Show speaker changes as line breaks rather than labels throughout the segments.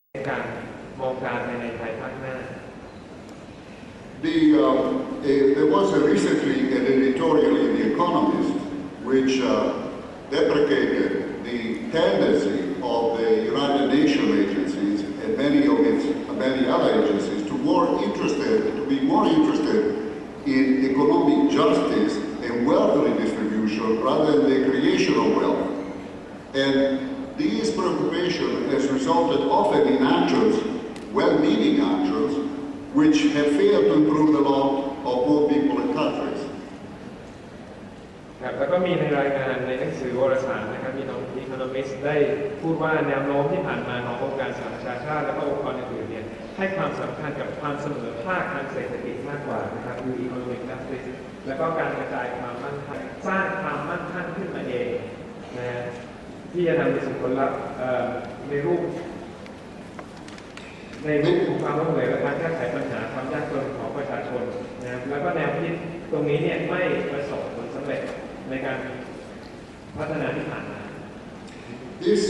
การมองการในไทยภาคหน้า
There was recently an editorial in The Economist which deprecated the tendency of the United Nations agencies and many other agencies to be more interested in economic justice and wealth redistribution rather than the creation of wealth. And this preoccupation has resulted often in actions, well-meaning actions, which have failed to improve the lot of poor people and countries.
ครับแล้วก็มีในรายงานในหนังสือวารสารนะครับมีThe Economistได้พูดว่าแนวโน้มที่ผ่านมาขององค์การสหประชาชาติและก็องค์กรอื่นๆเนี่ยให้ความสำคัญกับความเสมอภาคทางเศรษฐกิจมากกว่านะครับคือ economic justice แล้วก็การกระจายความมั่นคงสร้างความมั่นคงขึ้นมาเองนะที่จะนำไปสู่ผลลัพธ์ในรูปของความล้มเหลวและการแก้ไขปัญหาความยากจนของประชาชนนะแล้วก็แนวคิดตรงนี้เนี่ยไม่ประสบผลสำเร็จในการพัฒนาที่ผ่านมา
This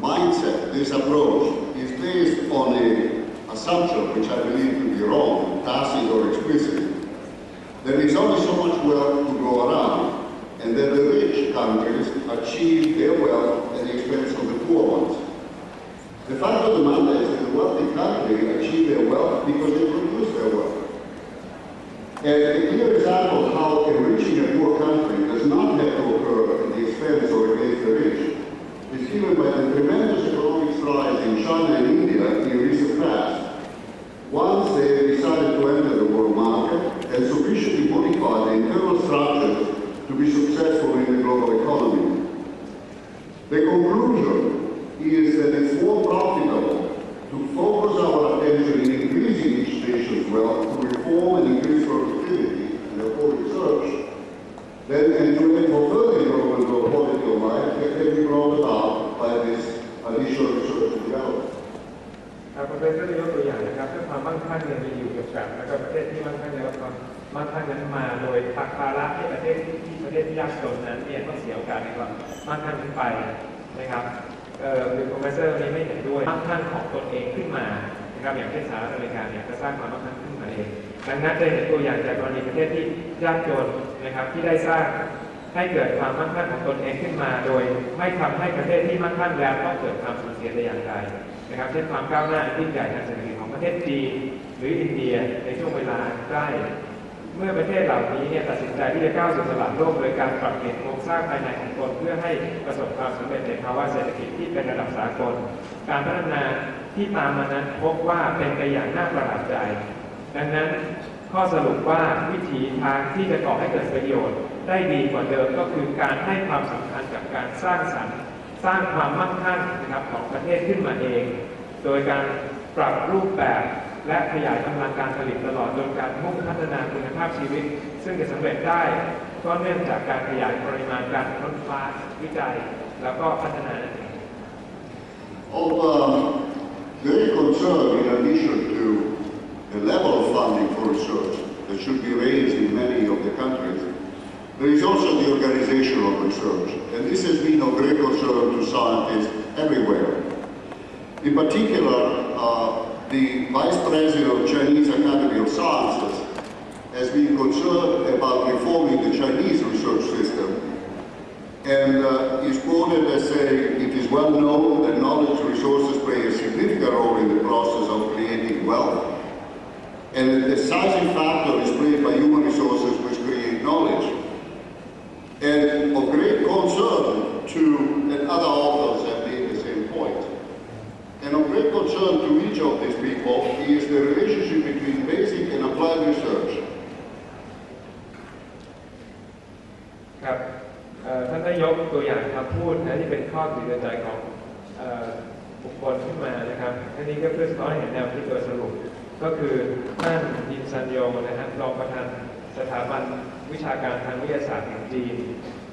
mindset, this approach is based on an assumption which I believe to be wrong, tacit or explicit. There is only so much wealth to go around, and that the rich countries achieve their wealth at the expense of the poor ones. The fact of the matter is that the wealthy countries achieve their wealth because they produce their wealth. And a clear example of how enriching a poor country does not have to occur at the expense or against the rich is given by the tremendous economic strides in China and India in recent past. Once they decided to enter the world market and sufficiently modify the internal structures to be successful in the global economy. The conclusion is that it's more profitable to focus our attention in increasing each nation's wealth to reform and increase productivity and therefore research, than to aim for further improvement of quality of life that can be brought about by this additional research and development.
ครับประเทศก็จะยกตัวอย่างนะครับเรื่องความมั่งคั่งเนี่ยมีอยู่เกี่ยวกับแล้วก็ประเทศที่มั่งคั่งในความมั่งคั่งนั้นมาโดยผลักภาระให้ประเทศที่ยากจนนั้นเนี่ยต้องเสียโอกาสในความมั่งคั่งขึ้นไปนะครับคือโปรเฟสเซอร์นี้ไม่เห็นด้วยมั่งคั่งของตนเองขึ้นมานะครับอย่างเช่นสหรัฐอเมริกาเนี่ยก็สร้างความมั่งคั่งขึ้นมาเองดังนั้นจะเห็นตัวอย่างจากกรณีประเทศที่ยากจนนะครับที่ได้สร้างให้เกิดความมั่งคั่งของตนเองขึ้นมาโดยไม่ทำให้ประเทศที่มั่งคั่งแล้วต้องเกิดความสูญเสียแต่อย่างใดนะครับเช่นความก้าวหน้ายิ่งใหญ่ทางเศรษฐกิจของประเทศจีนหรืออินเดียในช่วงเวลาใกล้เมื่อประเทศเหล่านี้เนี่ยตัดสินใจที่จะก้าวสู่ตลาดโลกโดยการปรับเปลี่ยนโครงสร้างภายในของตนเพื่อให้ประสบความสำเร็จในภาวะเศรษฐกิจที่เป็นระดับสากลการพัฒนาที่ตามมานั้นพบว่าเป็นไปอย่างน่าประหลาดใจดังนั้นข้อสรุปว่าวิถีทางที่จะก่อให้เกิดประโยชน์ได้ดีกว่าเดิมก็คือการให้ความสำคัญกับการสร้างสรรค์สร้างความมั่งคั่งนะครับของประเทศขึ้นมาเองโดยการปรับรูปแบบและขยายกำลังการผลิตตลอดจนการมุ่งพัฒนาคุณภาพชีวิตซึ่งจะสำเร็จได้ก็เนื่องจากการขยายปริมาณการค้นคว้าวิจัยแล้วก็พัฒนานั่นเอง
Very concerned in addition to the level of funding for research that should be raised in many of the countries, there is also the organization of research, and this has been of great concern to scientists everywhere. In particular, the Vice President of Chinese Academy of Sciences has been concerned about reforming the Chinese research system and is quoted as saying it is well known that knowledge resources play a significant role in the process of creating wealth, and a decisive factor is played by human resources which create knowledge. And of great concern to, and other authors have made the same point, and of great concern to each of these people is the relationship between basic and applied research.
ครับท่านได้ยกตัวอย่างคำพูดนะที่เป็นข้อติดใจของบุคคลขึ้นมานะครับอันนี้ก็เพื่อสะท้อนให้เห็นแนวคิดโดยสรุปก็คือท่านดินซันโยนะครับรองประธานสถาบันวิชาการทางวิทยาศาสตร์แห่งจีน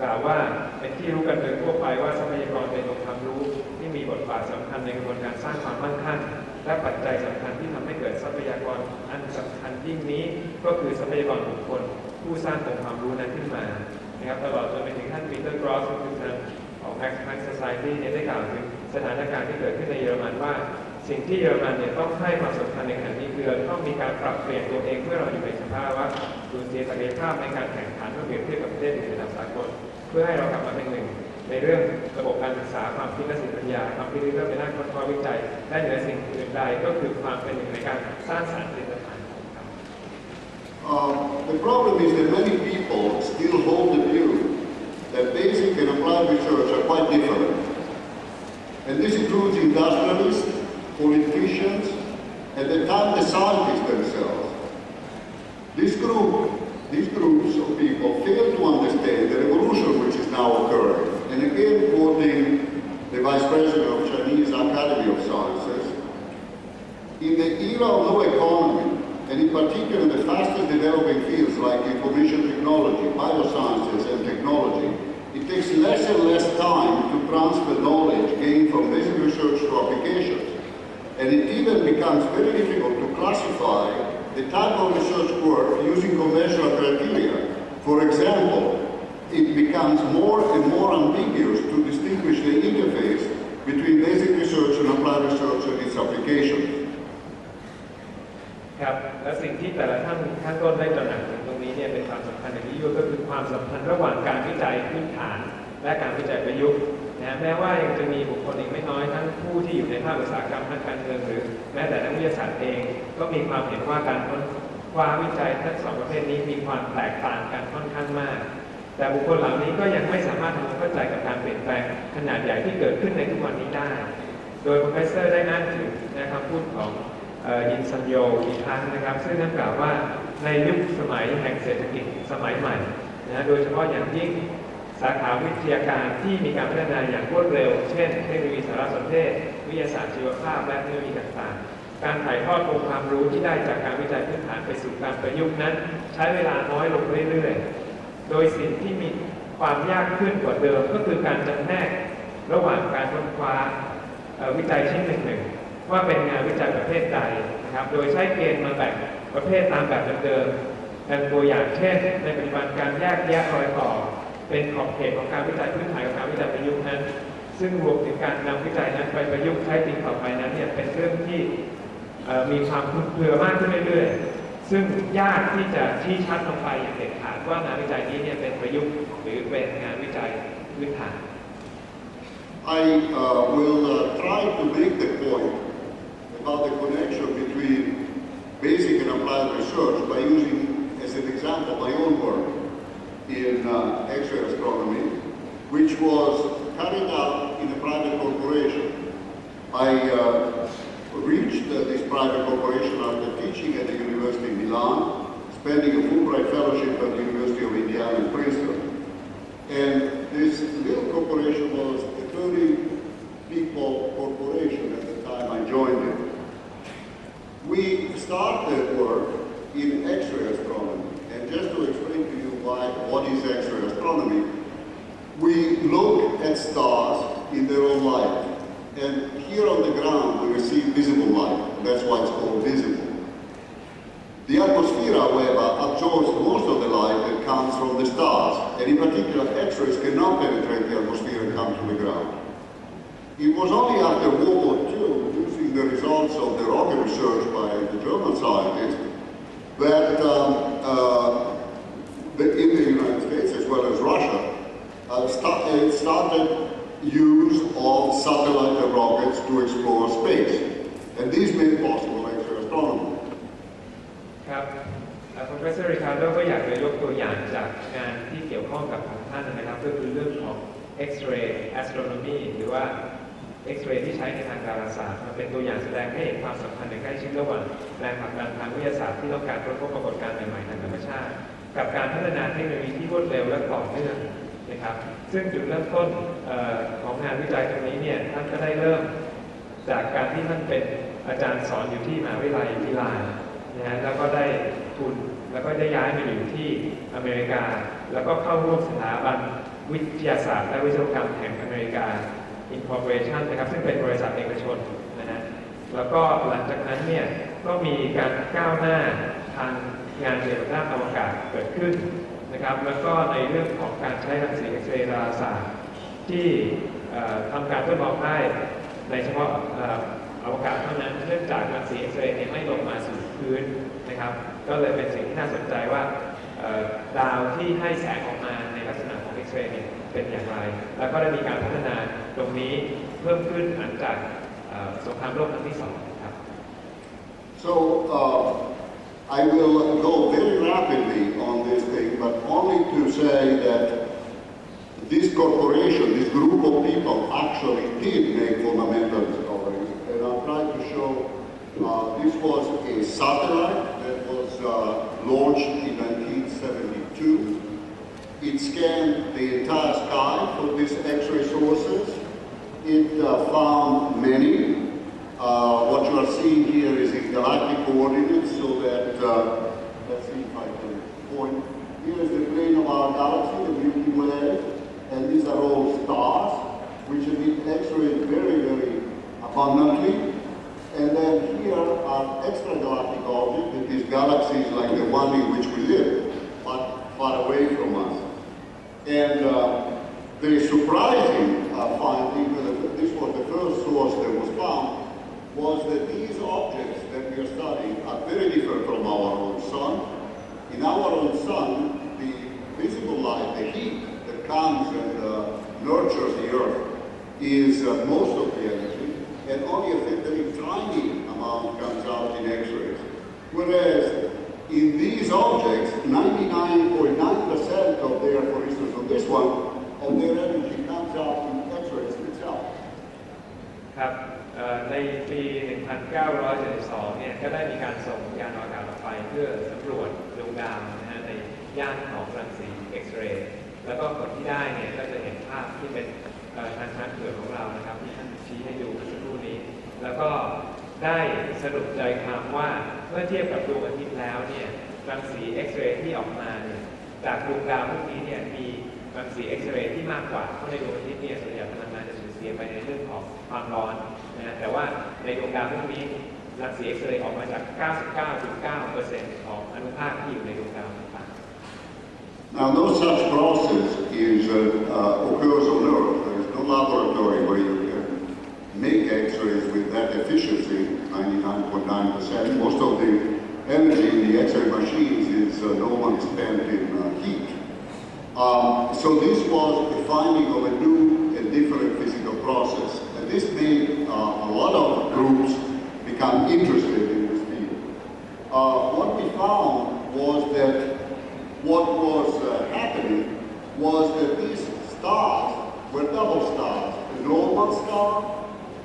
กล่าวว่าเป็นที่รู้กันโดยทั่วไปว่าทรัพยากรเป็นองค์ความรู้ที่มีบทบาทสำคัญในกระบวนการสร้างความมั่งคั่งและปัจจัยสำคัญที่ทำให้เกิดทรัพยากรอันสำคัญยิ่งนี้ก็คือทรัพยากรบุคคลผู้สร้างองค์ความรู้นั้นขึ้นมานะครับตลอดจนไปถึงท่านปีเตอร์กรอสคือทางของ Max Planck Society ได้กล่าวถึงสถานการณ์ที่เกิดขึ้นในเยอรมันว่า ส สิ่งที่เยอรมันเนี่ยต้องให้ความสำคัญในขณะนี้คือต้องมีการปรับเปลี่ยนตัวเองเพื่อเราอยู่ในสภาวะสูญเสียศักยภาพในการแข่งขันเมื่อเปรียบเทียบกับประเทศอื่นระดับสากลเพื่อให้เรากลับมาเป็นหนึ่งในเรื่องระบบการศึกษาความคิดและสติปัญญาความคิดเรื่องในด้านค้นคว้าวิจัยและเหนือสิ่งอื่นใดก็คือความเป็นหนึ่งในการสร้างสรรค์ผลิตภัณฑ์
The problem is that many people still hold the view that basic and applied research are quite different. And this includes industrialists, politicians, and at times the scientists themselves. These groups of people fail to understand the revolution which is now occurring. And again, quoting the Vice President of Chinese Academy of Sciences, in the era of low economy, and in particular the fastest developing fields like information technology, biosciences, and technology, it takes less and less time to transfer knowledge gained from basic research to applications. And it even becomes very difficult to classify the type of research work using conventional criteria. For example, it becomes more and more ambiguous to distinguish the interface between basic research and applied research and its applications.
ครับและสิ่งที่แต่ละท่านข้างต้นได้ตระหนักถึงตรงนี้เนี่ยเป็นความสำคัญอย่างยิ่งก็คือความสัมพันธ์ระหว่างการวิจัยพื้นฐานและการวิจัยประยุกต์นะแม้ว่ายังจะมีบุคคลอีกไม่น้อยทั้งผู้ที่อยู่ในภาคอุตสาหกรรมทางการเมืองหรือแม้แต่นักวิทยาศาสตร์เองก็มีความเห็นว่าการค้นคว้าวิจัยทั้งสองประเภทนี้มีความแตกต่างกันค่อนข้างมากแต่บุคคลเหล่านี้ก็ยังไม่สามารถทำความเข้าใจกับการเปลี่ยนแปลงขนาดใหญ่ที่เกิดขึ้นในทุกวันนี้ได้โดยโปรเฟสเซอร์ได้อ้างถึงคำพูดของยินซันโยอีกครั้งนะครับซึ่งท่านกล่าวว่าในยุคสมัยแห่งเศรษฐกิจสมัยใหม่นะโดยเฉพาะอย่างยิ่งสาขาวิทยาการที่มีการพัฒนาอย่างรวดเร็วเช่นเทคโนโลยีสารสนเทศวิทยาศาสตร์ชีวภาพและเทคโนโลยีต่างๆการถ่ายทอดองค์ความรู้ที่ได้จากการวิจัยพื้นฐานไปสู่การประยุกต์นั้นใช้เวลาน้อยลงเรื่อยๆโดยสิ่งที่มีความยากขึ้นกว่าเดิมก็คือการจำแนกระหว่างการค้นคว้าวิจัยชิ้นหนึ่งว่าเป็นงานวิจัยประเภทใดนะครับโดยใช้เกณฑ์มาแบ่งประเภทตามแบบเดิมๆเป็นตัวอย่างเช่นในปัจจุบันการแยกแยะรอยต่อเป็นขอบเขตของการวิจัยพื้นฐานกับการวิจัยประยุกต์นั้นซึ่งรวมถึงการนำวิจัยนั้นไปประยุกต์ใช้จริงต่อไปนั้นเนี่ยเป็นเรื่องที่มีความคลุมเครือมากขึ้นเรื่อยๆซึ่งยากที่จะชี้ชัดลงไปอย่างเด็ดขาดว่างานวิจัยนี้เนี่ยเป็นประยุกต์หรือเป็นงานวิจัยพื้นฐาน
I will try to make the point about the connection between basic and applied research by using as an example my own work in X-ray astronomy, which was carried out in a private corporation. I reached this private corporation after teaching at the University of Milan, spending a Fulbright fellowship at the University of Indiana in Princeton. And this little corporation was a 30-people corporation at the time I joined it. We started work in X-ray astronomy. And just to explain to you what is X-ray astronomy, we look at stars in their own light. And here on the ground, we receive visible light. That's why it's called visible. The atmosphere, however, absorbs most of the light that comes from the stars. And in particular, X-rays cannot penetrate the atmosphere and come to the ground. It was only after World War II, using the results of the rocket research by the German scientists, that in the United States as well as Russia, started use of satellite and rockets to explore space. And this made possible X-ray astronomy.
ครับProfessor Riccardo ก็อยากจะยกตัวอย่างจากงานที่เกี่ยวข้องกับของท่านนะครับก็คือเรื่องของ X-ray astronomy หรือว่า X-ray ที่ใช้ในทางดาราศาสตร์เป็นตัวอย่างแสดงให้เห็นความสัมพันธ์ในใกล้ชิดระหว่างแรงผลักดันทางวิทยาศาสตร์ที่ต้องการค้นพบปรากฏการณ์ใหม่ๆทางธรรมชาติกับการพัฒนาเทคโนโลยีที่รวดเร็วและต่อเนื่องนะครับซึ่งจุดเริ่มต้นของงานวิจัยตรงนี้เนี่ยท่านก็ได้เริ่มจากการที่ท่านเป็นอาจารย์สอนอยู่ที่มหาวิทยาลัยมิลานนะฮะแล้วก็ได้ทุนแล้วก็ได้ย้ายมาอยู่ที่อเมริกาแล้วก็เข้าร่วมสถาบันวิทยาศาสตร์และวิศวกรรมแห่งอเมริกา Incorporation นะครับซึ่งเป็นบริษัทเอกชนนะฮะแล้วก็หลังจากนั้นเนี่ยก็มีการก้าวหน้าทางงานเกี่ยวกับด้านอวกาศเกิดขึ้นนะครับแล้วก็ในเรื่องของการใช้รังสีเอ็กซเรย์ดาราศาสตร์ที่ทำการทดลองได้ในเฉพาะ อวกาศเท่านั้นเนื่องจากรังสีเอ็กซเรย์ไม่ลงมาสู่พื้นนะครับก็เลยเป็นสิ่งที่น่าสนใจว่าดาวที่ให้แสงออกมาในลักษณะของเอ็กซเรย์เป็นอย่างไรแล้วก็ได้มีการพัฒนาตรงนี้เพิ่มขึ้นหลังจากสงครามโลกครั้งที่2ครับ
So I will go very rapidly on this thing, but only to say that this corporation, this group of people actually did make fundamental discoveries, and I'll try to show this was a satellite that was launched in 1972. It scanned the entire sky for these X-ray sources. It found many. What you are seeing here is in galactic coordinates, so that, let's see if I can point. Here is the plane of our galaxy, the Milky Way, and these are all stars, which emit X-rays very, very abundantly. And then here are extragalactic objects, that is galaxies like the one in which we live, but far away from us. And the surprising finding, this was the first source that was found, was that these objects that we are studying are very different from our own sun. In our own sun, the visible light, the heat that comes and nurtures the Earth is most of the energy, and only a very tiny amount comes out in X-rays. Whereas in these objects, 99.9% of their, for instance on this one, of their energy comes out in X-rays itself.
ในปี 1972 เนี่ยก็ได้มีการส่งยานอวกาศออกไปเพื่อสำรวจดวงดาวนะฮะในย่านของรังสีเอ็กซเรย์แล้วก็ผลที่ได้เนี่ยก็จะเห็นภาพที่เป็นทางช้างเผือกของเรานะครับที่ท่านชี้ให้ดูเมื่อสักครู่นี้แล้วก็ได้สรุปใจความว่าเมื่อเทียบกับดวงอาทิตย์แล้วเนี่ยรังสีเอ็กซเรย์ที่ออกมาเนี่ยจากดวงดาวพวกนี้เนี่ยมีรังสีเอ็กซเรย์ที่มากกว่าเพราะในดวงอาทิตย์เนี่ยส่วนใหญ่พลังงานจะสูญเสียไปในเรื่องของความร้อนนะแต่ว่าในดวงดาวพวกนี้รังสีเอ็กซเรย์ออกมาจาก 99.9% ของอนุภาคที่อยู่ในดวงดาวต่างๆ
Now, no such process occurs on Earth. There is no laboratory where you can make X-rays with that efficiency, 99.9%. Most of the energy in the X-ray machines is normally spent in heat. So this was the finding of a new and different physical process. And this made a lot of groups become interested in this field. What we found was that what was happening was that these stars were double stars, a normal star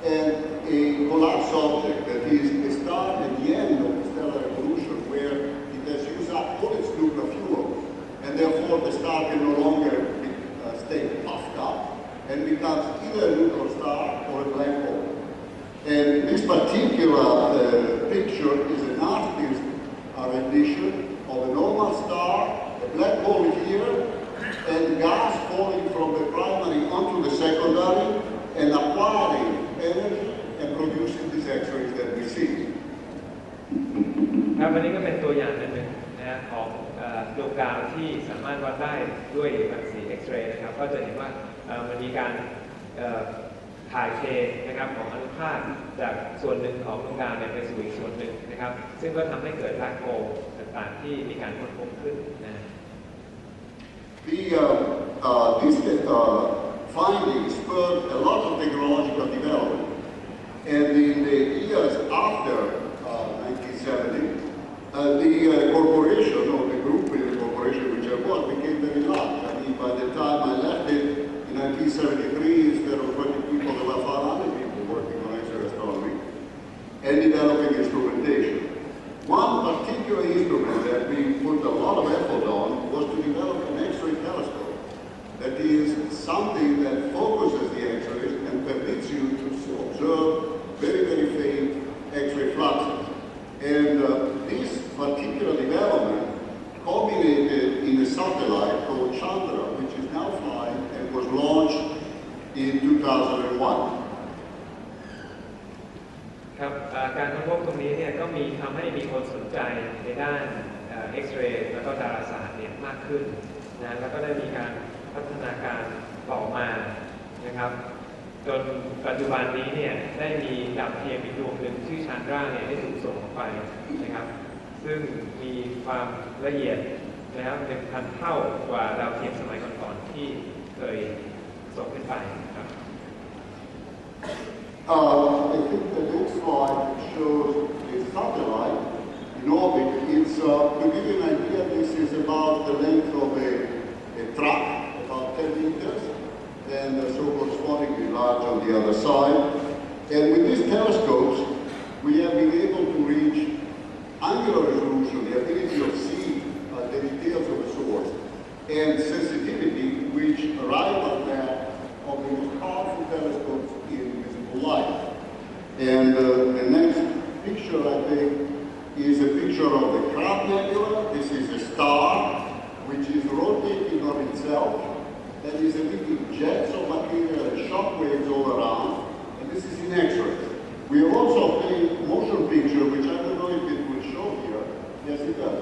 and a collapse object, that is a star at the end of the stellar evolution where it has used up all its nuclear fuel, and therefore the star can no longer stay puffed up and becomes either a neutral star or a black hole. And this particular picture is an artist's rendition of a normal star, a black hole here, and gas falling from the primary onto the secondary and acquiring energy and producing these X-rays that we see.
ครับวันนี้ก็เป็นตัวอย่างหนึ่งนะของดวงดาวที่สามารถวัดได้ด้วยรังสีเอ็กซเรย์นะครับก็จะเห็นว่ามันมีการถ่ายเทนะครับของอนุภาคจากส่วนหนึ่งของดวงดาวเนี่ยไปสู่อีกส่วนหนึ่งนะครับซึ่งก็ทำให้เกิดแบล็คโฮลต่างๆที่มีการค้นพบขึ้นนะ
These findings spurred a lot of technological development, and in the years after 1970, the corporation or the group in the corporation which I was became very large. I mean, by the time I left it in 1973, instead of 20 people, there were 500 people working on X-ray astronomy and developing instrumentation. One particular instrument that we put a lot of effort on was to develop an X-ray telescope. That is something that focuses the X-rays and permits you to observe very, very faint X-ray fluxes. And this particular development culminated in a satellite called Chandra, which is now flying and was launched in 2001.
ครับการค้นพบตรงนี้เนี่ยก็มีทำให้มีคนสนใจในด้านเอ็กซเรย์แล้วก็ดาราศาสตร์เนี่ยมากขึ้นนะแล้วก็ได้มีการพัฒนาการต่อมานะครับ จนปัจจุบันนี้เนี่ยได้มีดาวเทียมอีกดวงหนึ่งชื่อชานดราเนี่ยได้ถูกส่งออกไปนะครับซึ่งมีความละเอียดนะครับ1,000 เท่ากว่าดาวเทียมสมัยก่อนๆที่เคยส่งขึ้นไปครับ
I think the next slide shows a satellite in orbit. It's, to give you an idea, this is about the length of a truck, about 10 meters, and so correspondingly large on the other side. And with these telescopes, we have been able to reach angular resolution, the ability of seeing the details of the source, and sensitivity, which rival that of the most powerful telescopes in visible light. And the next picture, I think, is a picture of the Crab Nebula. This is a star which is rotating on itself and is emitting jets of material and shock waves all around. And this is in X-rays. We have also obtained a motion picture, which I don't know if it will show here. Yes, it does.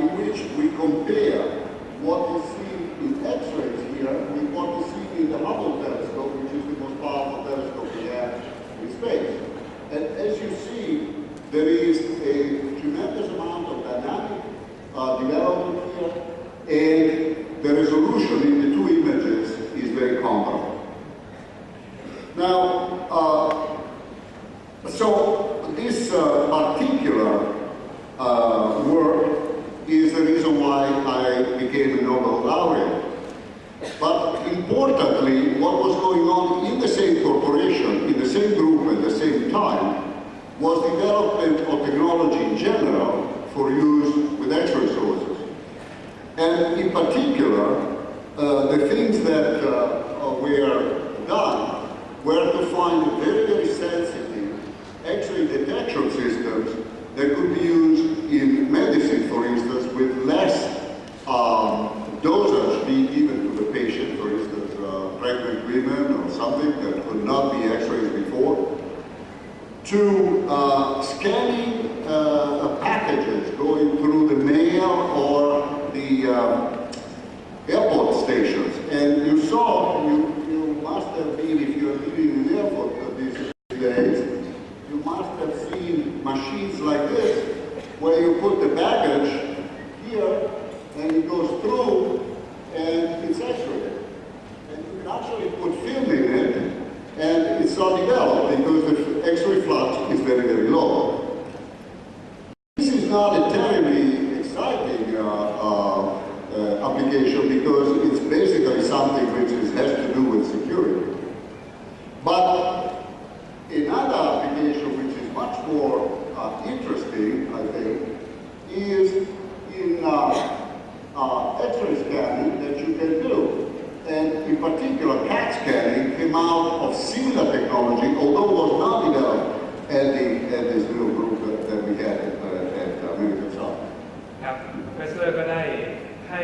In which we compare what is seen in X-rays here with what is seen in the Hubble telescope, which is the most powerful telescope we have in space. And as you see, there is a tremendous amount of dynamic development here, and the resolution in the two images is very comparable. Now, so this particular work is the reason why I became a Nobel laureate. But importantly, what was going on in the same corporation, in the same group at the same time, was development of technology in general for use with X-ray sources. And in particular, the things that were done were to find very, very sensitive X-ray detection systems that could be used in medicine, for instance, with less dosage being given to the patient, for instance, pregnant women or something that could not be X-rays before, to scanning packages going through the mail or the airport stations. And you saw, you must have been, if you are living in an airport these days, you must have seen machines like this, where you put the baggage here, and it goes through, and it's X-ray. And you can actually put film in it, and it's not developed because the X-ray flux is very, very low. This is not a terribly exciting application because it's basically something which has to do with security. But another application which is much more interesting, I think, is in X-ray scanning that you can do. And in particular, CAT scanning came out of similar technology, although it was not developed at this little group that we had at American South.
ครับโปรเฟสเซอร์ก็ได้ให้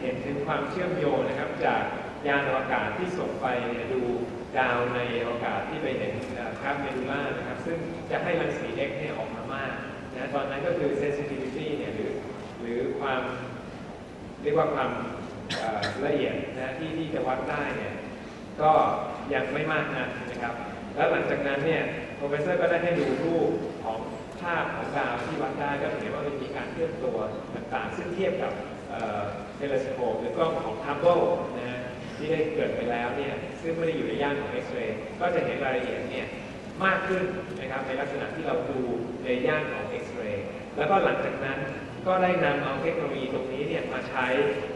เห็นถึงความเชื่อมโยงนะครับจากยานอวกาศที่ส่งไปดูดาวในอวกาศที่ไปเห็นคราบเมดูล่านะครับซึ่งจะให้รังสี X เนี่ยออกมามากนะตอนนั้นก็คือ sensitivity เนี่ยหรือความเรียกว่าความละเอียดนะที่จะวัดได้เนี่ยก็ยังไม่มากนักนะครับแล้วหลังจากนั้นเนี่ยโปรเฟสเซอร์ก็ได้ให้ดูรูปของภาพของดาวที่วัดได้ก็เห็นว่ามันมีการเคลื่อนตัวต่างๆซึ่งเทียบกับเทเลสโคปหรือกล้องของฮับเบิลนะฮะที่ได้เกิดไปแล้วเนี่ยซึ่งไม่ได้อยู่ในย่านของเอ็กซเรย์ก็จะเห็นรายละเอียดเนี่ยมากขึ้นนะครับในลักษณะที่เราดูในย่านของเอ็กซเรย์แล้วก็หลังจากนั้นก็ได้นำเอาเทคโนโลยีตรงนี้เนี่ยมาใช้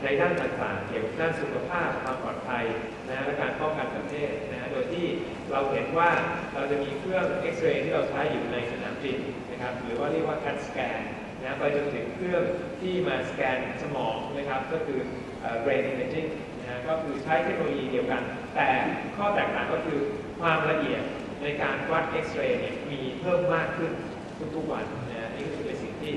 ในด้านต่างๆเกี่ยวกับด้านสุขภาพความปลอดภัยนะและการป้องกันประเทศนะโดยที่เราเห็นว่าเราจะมีเครื่องเอ็กซเรย์ที่เราใช้อยู่ในสนามบินนะครับหรือว่าเรียกว่า CAT scan นะไปจนถึงเครื่องที่มาสแกนสมองนะครับก็คือ brain imaging นะก็คือใช้เทคโนโลยีเดียวกันแต่ข้อแตกต่างก็คือความละเอียดในการวัดเอ็กซเรย์เนี่ยมีเพิ่มมากขึ้นทุกๆวันนะนี่ก็คือเป็นสิ่งที่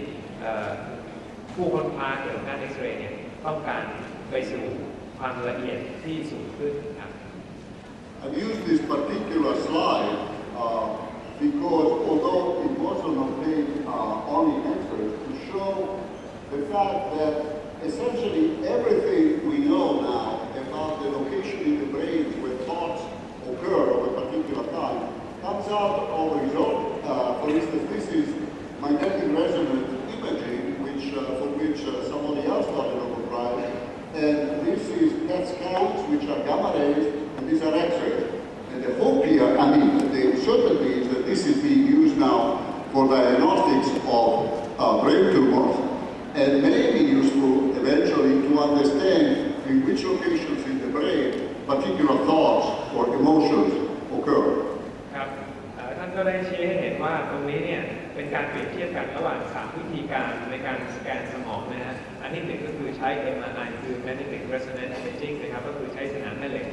ผู้ค้นคว้าเกี่ยวกับการเอ็กซเรย์เนี่ยต้องการไปสู่ความละเอียดที่สูงขึ้นครับ
I've used this particular slide because although it wasn't obtained only X-rays, to show the fact that essentially everything we know now about the location in the brain where thoughts occur some of the results. For instance, this is magnetic resonance imaging, for which somebody else got a Nobel Prize. And this is PET scans, which are gamma rays, and these are X-rays. And the hope here, the certainty is that this is being used now for diagnostics of brain tumors, and may be useful eventually to understand in which locations in the brain particular thoughts or emotions occur.
ครับท่านก็ได้ชี้ให้เห็นว่าตรงนี้เนี่ยเป็นการเปรียบเทียบกันระหว่าง3วิธีการในการสแกนสมองนะฮะอันที่หนึ่งก็คือใช้ MRI คือ Magnetic Resonance Imaging นะครับก็คือใช้สนามแม่เหล็ก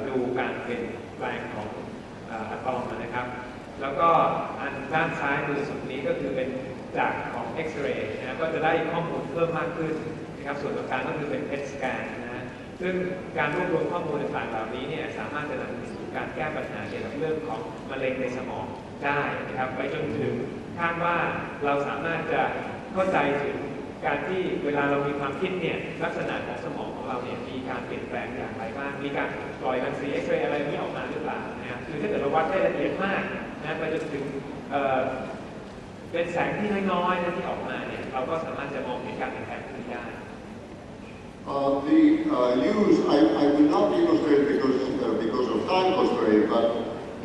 ดูการเปลี่ยนแปลงของอะตอมนะครับแล้วก็อันด้านซ้ายมือสุดนี้ก็คือเป็นจากของ X-ray นะก็จะได้ข้อมูลเพิ่มมากขึ้นนะครับส่วนต่างๆก็คือเป็น PET scan นะฮะซึ่งการรวบรวมข้อมูลต่างๆเหล่านี้เนี่ยสามารถจะนำไปสู่การแก้ปัญหาเกี่ยวกับเรื่องของมะเร็งในสมองได้นะครับไปจนถึงคาดว่าเราสามารถจะเข้าใจถึงการที่เวลาเรามีความคิดเนี่ยลักษณะของสมองของเราเนี่ยมีการเปลี่ยนแปลงอย่างไรบ้างมีการปล่อยรังสีเอ็กซเรย์อะไรนี้ออกมาหรือเปล่านะครับคือถ้าเกิดเราวัดได้ละเอียดมากนะไปจนถึงเป็นแสงที่น้อยๆนะที่ออกมาเนี่ยเราก็สามารถจะมองเห็นการเปลี่ยนแปลงที่ได้
I will not illustrate because of time constraint, but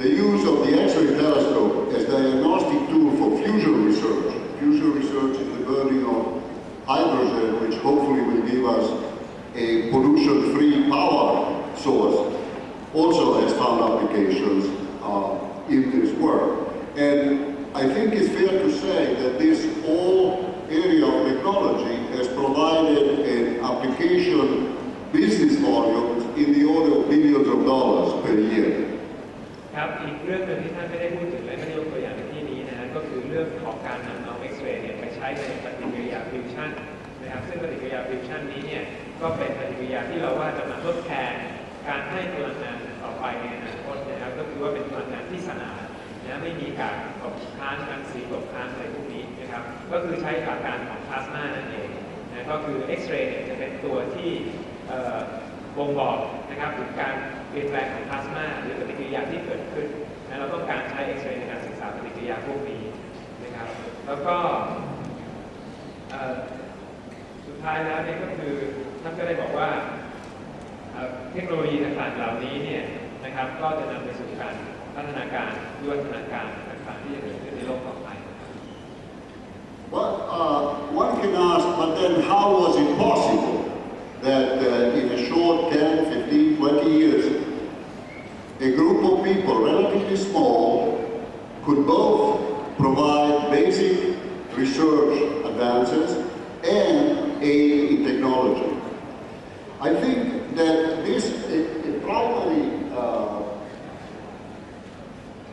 the use of the X-ray telescope as diagnostic tool for fusion research. Fusion research is the burning of hydrogen, which hopefully will give us a pollution-free power source, also has found applications in this work. And I think it's fair to say that this whole area of technology has provided an application business volumes in the order of billions of dollars per year.
ครับอีกเรื่องหนึ่งที่ท่านไม่ได้พูดถึงและไม่ได้ยกตัวอย่างในที่นี้นะก็คือเรื่องของการนำเอาเอ็กซเรย์เนี่ยไปใช้ในปฏิกิริยาฟิวชั่นนะครับซึ่งปฏิกิริยาฟิวชั่นนี้เนี่ยก็เป็นปฏิกิริยาที่เราว่าจะมาทดแทนการให้พลังงานต่อไปในอนาคตนะครับก็คือว่าเป็นพลังงานที่สะอาดนะไม่มีการตกค้างรังสีตกค้างอะไรพวกนี้นะครับก็คือใช้หลักการของพลาสมานั่นเองนะก็คือเอ็กซเรย์เนี่ยจะเป็นตัวที่บ่งบอกนะครับถึงการเปลี่ยนแปลงของพลาสมาหรือปฏิกิริยาที่เกิดขึ้นนะเราต้องการใช้เอ็กซเรย์ในการศึกษาปฏิกิริยาพวกนี้นะครับแล้วก็สุดท้ายแล้วเนี่ยก็คือท่านก็ได้บอกว่าเทคโนโลยีต่างๆเหล่านี้เนี่ยนะครับก็จะนำไปสู่การพัฒนาการวิวัฒนาการต่างๆที่จะเกิดขึ้นในโลกต่อไป
Well, one can ask, but then how was it possible that in a short 10, 15, 20 years, a group of people, relatively small, could both provide basic research advances and aid in technology? I think that this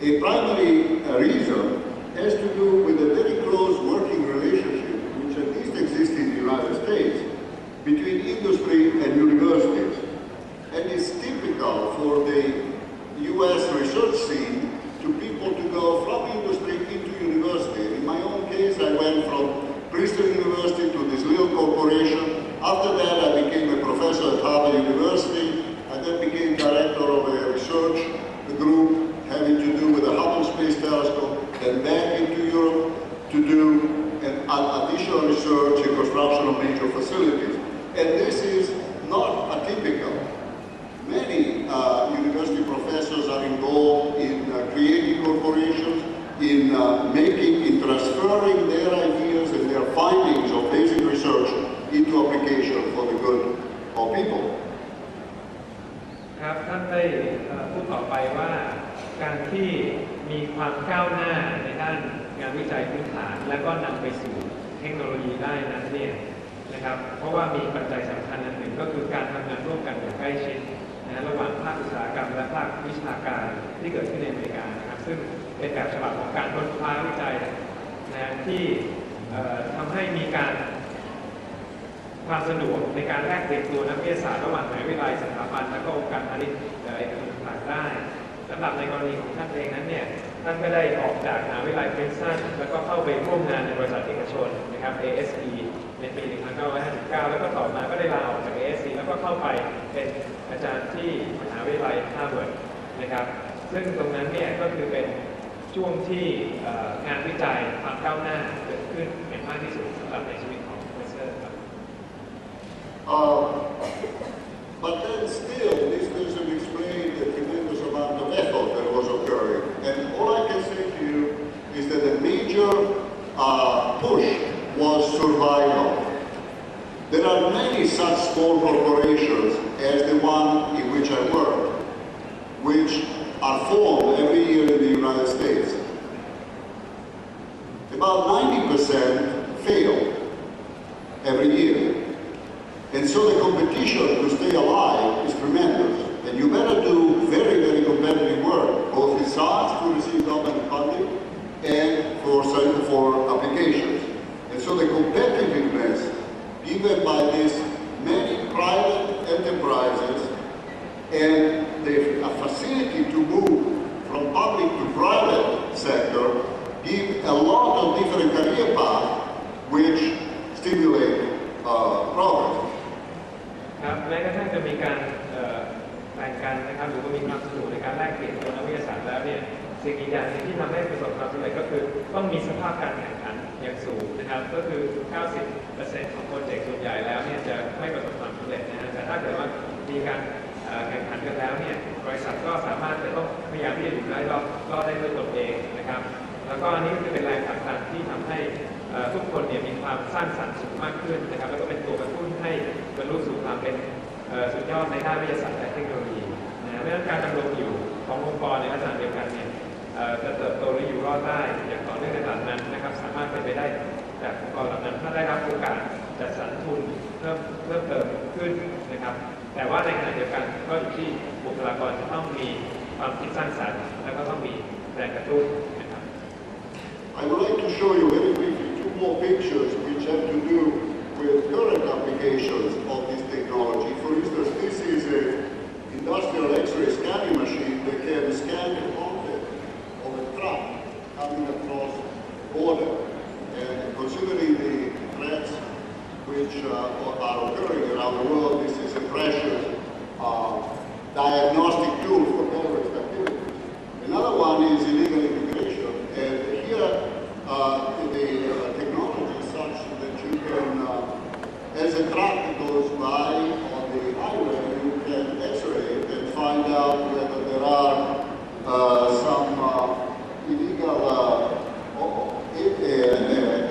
a primary reason has to do with a very close working relationship, which at least exists in the United States, between industry and universities. And it's typical for the US research scene to people to go from industry into university. In my own case, I went from Princeton University to this little corporation. After that, I became a professor at Harvard University. I then became director of a research group having to do with the Hubble Space Telescope, then back into Europe to do an additional research in construction of major facilities. And this is not atypical. Many university professors are involved in creating corporations, in transferring their ideas and their findings of basic research into application for the good of people.
ครับท่านได้พูดต่อไปว่าการที่มีความก้าวหน้าในด้านงานวิจัยพื้นฐานและก็นำไปสู่เทคโนโลยีได้นั้นเนี่ยนะครับเพราะว่ามีปัจจัยสำคัญอันหนึ่งก็คือการทำงานร่วมกันอย่างใกล้ชิดนะระหว่างภาคอุตสาหกรรมและภาควิชาการที่เกิดขึ้นในอเมริกานะครับซึ่งเป็นแบบฉบับของการค้นคว้าวิจัยนะที่ทำให้มีการความสะดวกในการแลกเปลี่ยนตัวนักวิทยาศาสตร์ระหว่างมหาวิทยาลัยสถาบันและก็องค์การพาณิชย์เอกชนต่างๆได้สำหรับในกรณีของท่านเองนั้นเนี่ยท่านก็ได้ออกจากมหาวิทยาลัยเพรสตันแล้วก็เข้าไปร่วมงานในบริษัทเอกชนนะครับ ASE ในปี 1959 แล้วก็ต่อมาก็ได้ลาออกจาก ASE แล้วก็เข้าไปเป็นอาจารย์ที่มหาวิทยาลัยฮาร์วาร์ดนะครับซึ่งตรงนั้นเนี่ยก็คือเป็น ช่วงที่งานวิจัยความก้าวหน้าเกิดขึ้นเป็นมากที่สุดสำหรับในชีวิตของโปรเฟสเซอร์ครับ
But then still, this doesn't explain the tremendous amount of effort that was occurring. And all I can say to you is that the major push was survival. There are many such small corporations as the one in which I work, which are formed every year in the United States. About 90% fail every year. And so the competition to stay alive is tremendous. And you better do very, very competitive work, both research to receive government funding and for applications. And so the competitiveness given by these many private enterprises and the facility to move from public to private sector give a lot of different career paths which stimulate progress.
ครับแม้กระทั่งจะมีการแบ่งกันนะครับหรือว่ามีความสนุกในการแลกเปลี่ยนตัวนักวิทยาศาสตร์แล้วเนี่ยสิ่งอีกอย่างที่ทำให้ประสบความสำเร็จก็คือต้องมีสภาพการแข่งขันอย่างสูงนะครับก็คือ 90% ของโปรเจกต์ส่วนใหญ่แล้วเนี่ยจะไม่ประสบความสำเร็จนะฮะแต่ถ้าเกิดว่ามีการแข่งขันกันแล้วเนี่ยบริษัทก็สามารถจะต้องพยายามที่จะอยู่ได้รอดได้ด้วยตนเองนะครับแล้วก็อันนี้คือเป็นแรงผลักดันที่ทำให้ทุกคนเนี่ยมีความสร้างสรรค์สูงมากขึ้นนะครับแล้วก็เป็นตัวกระตุ้นให้บรรลุสู่ความเป็นสุดยอดในด้านวิทยาศาสตร์และเทคโนโลยีนะเพราะฉะนั้นการดำรงอยู่ขององค์กรในลักษณะเดียวกันเนี่ยจะเติบโตและอยู่รอดได้อย่างต่อเนื่องในระดับนั้นนะครับสามารถเป็นไปได้จากองค์กรเหล่านั้นถ้าได้รับโอกาสจัดสรรทุนเพิ่มเติมขึ้นนะครับแต่ว่าในขณะเดียวกันก็อยู่ที่บุคลากรจะต้องมีความคิดสร้างสรรค์และก็ต้องมีแรงกระตุ้นนะครับ
I would like to show you very briefly two more pictures which have to do with current applications of this technology. For instance, this is an industrial X-ray scanning machine that can scan the content of a truck coming across border. And considering the threats which are occurring around the world, this is a precious diagnostic tool for terrorist activities. Another one is illegal immigration, and here the technology is such that you can, as a truck goes by on the highway, you can X-ray it and find out whether there are some illegal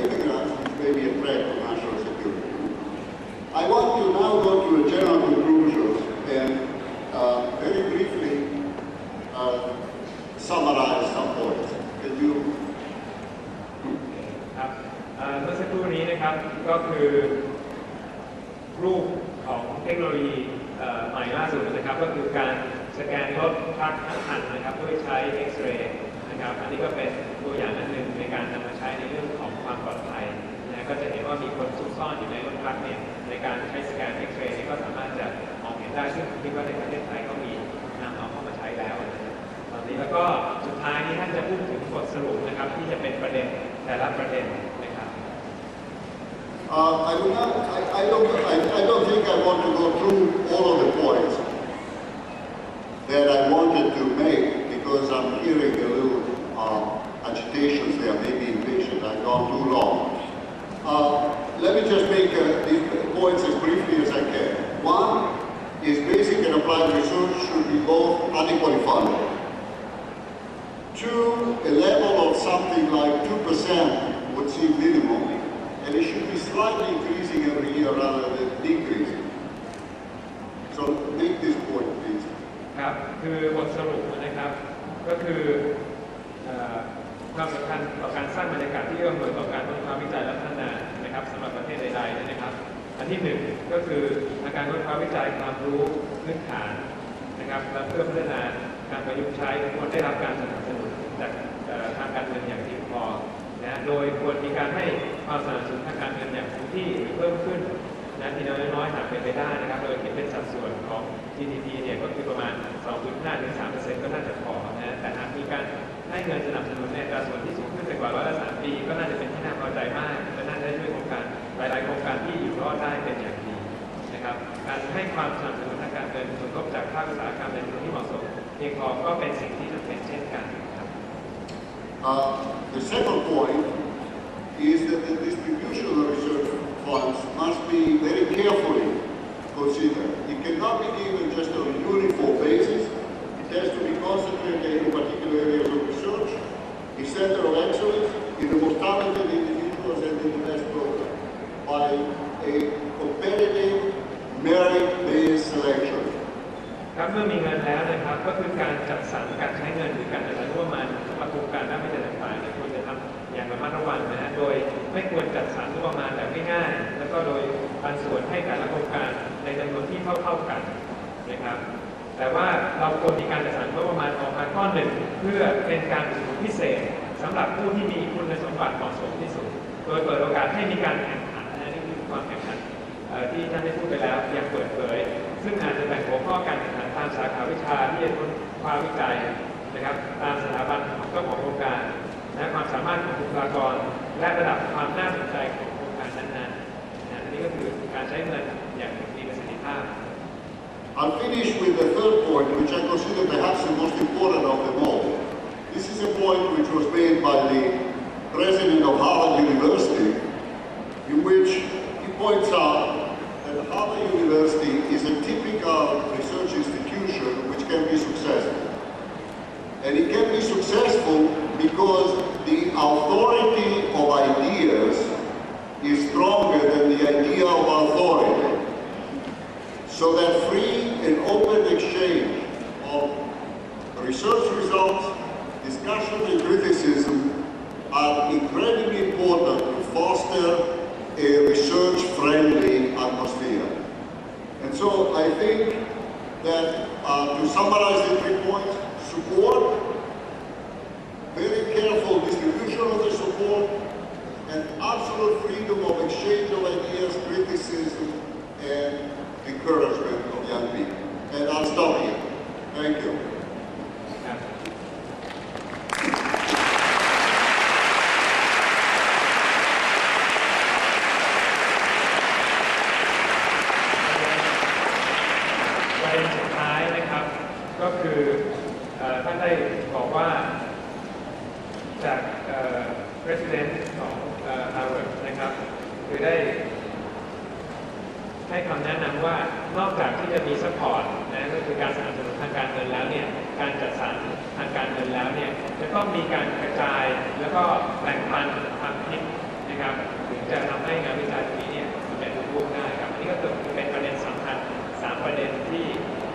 immigrants which may be a threat to national security. I want to now go to a general conclusion and very briefly summarize some points. Can you?
ครับเมื่อสักครู่นี้นะครับก็คือรูปของเทคโนโลยีใหม่ล่าสุดนะครับก็คือการสแกนรถทรัคทั้งคันนะครับด้วยใช้เอ็กซเรย์นะครับอันนี้ก็เป็นตัวอย่างอันหนึ่งในการนำมาใช้ในเรื่องของความปลอดภัยนะก็จะเห็นว่ามีคนซุกซ่อนอยู่ในรถทรัคเนี่ยในการใช้สแกนเอ็กซเรย์นี่ก็สามารถจะมองเห็นได้ซึ่งผมคิดว่าในประเทศไทยก็มีนำเอาเข้ามาใช้แล้วนะครับตอนนี้แล้วก็สุดท้ายนี้ท่านจะพูดถึงบทสรุปนะครับที่จะเป็นประเด็นแต่ละประเด็นนะครับ
I don't think I want to go through all of the points that I wanted to make because I'm hearing a little agitations there, maybe impatient. I've gone too long. Let me just make these points as briefly as I can. One is basic and applied research should be both adequately funded. Two, a level of something like 2% would seem minimum, and it should be slightly increasing every year rather than decreasing. So make this point, please.
ครับคือบทสรุปนะครับก็คือความสำคัญต่อการสร้างบรรยากาศที่เอื้ออำนวยต่อการค้นคว้าวิจัยและพัฒนานะครับสำหรับประเทศใดๆนะครับอันที่หนึ่งก็คือการค้นคว้าวิจัยความรู้พื้นฐานนะครับและเพื่อพัฒนาการประยุกต์ใช้ควรได้รับการสนับสนุนจากทางการเงินอย่างเพียงพอนะโดยควรมีการให้ความสนับสนุนทางการเงินอย่างคงที่หรือเพิ่มขึ้นนะทีน้อยๆหากเป็นไปได้นะครับโดยคิดเป็นสัดส่วนของ GDP เนี่ยก็คือประมาณ 2.5 ถึง 3% ก็น่าจะพอนะแต่หากมีการให้เงินสนับสนุนในอัตราส่วนที่สูงขึ้นไปกว่า3%ปีก็น่าจะเป็นที่น่าพอใจมากและน่าจะได้ช่วยโครงการหลายๆโครงการที่อยู่รอดได้เป็นอย่างดีนะครับการให้ความสนับสนุนทางการเงินส่วนลดจากภาคอุตสาหกรรมในทุนที่เหมาะสมเพียงพอก็เป็นสิ่งที่จำเป็นเช่นกันครับ
The second point is that the distribution of research funds must be very carefully considered. It cannot be given just on a uniform basis. It has to be concentrated in particular areas of research, a center of excellence, in the most talented individuals and in the best program, by a competitive, merit-based selection.
ครับเมื่อมีเงินแล้วนะครับก็คือการจัดสรรการใช้เงินหรือการจัดสรรงบประมาณสำหรับโครงการด้านวิจัยต่างๆควรจะทำอย่างระมัดระวังนะฮะโดยไม่ควรจัดสรรงบประมาณแบบง่ายๆแล้วก็โดยปันส่วนให้แต่ละโครงการในจำนวนที่เท่าๆกันนะครับแต่ว่าเราควรมีการจัดสรรงบประมาณออกมาก้อนหนึ่งเพื่อเป็นการอุดหนุนพิเศษสำหรับผู้ที่มีคุณสมบัติเหมาะสมที่สุดโดยเปิดโอกาสให้มีการแข่งขันนะนี่คือความแข่งขันที่ท่านได้พูดไปแล้วอย่างเปิดเผยซึ่งอาจจะแบ่งหัวข้อการแข่งขันตามสาขาวิชาที่จะค้นคว้าวิจัยนะครับตามสถาบันของเจ้าของโครงการและความสามารถของบุคลากรและระดับความน่าสนใจของโครงการนั้นๆอันนี้ก็คือการใช้เงินอย่างมีประสิทธิภาพ
I'll finish with the third point, which I consider perhaps the most important of them all. This is a point which was made by the president of Harvard University, in which he points out that Harvard University is a typical research institution which can be successful. And it can be successful because the authority of ideas is stronger than the idea of authority. So that free and open exchange of research results, discussion and criticism are incredibly important to foster a research-friendly atmosphere. And so I think that to summarize the 3 points, support, very careful distribution of the support, and absolute freedom of exchange of ideas, criticism, and encouragement of young people. And I'll stop here. Thank you.
President ของ Harvard นะครับคือได้ให้คำแนะนำว่านอกจากที่จะมีซัพพอร์ตนะก็คือการสนับสนุนทางการเงินแล้วเนี่ยการจัดสรรทางการเงินแล้วเนี่ยจะต้องมีการกระจายแล้วก็แบ่งปันความคิดนะครับถึงจะทำให้งานวิจัยนี้เนี่ยสำเร็จรุ่งเรืองได้ครับอันนี้ก็เป็นประเด็นสำคัญ3ประเด็นที่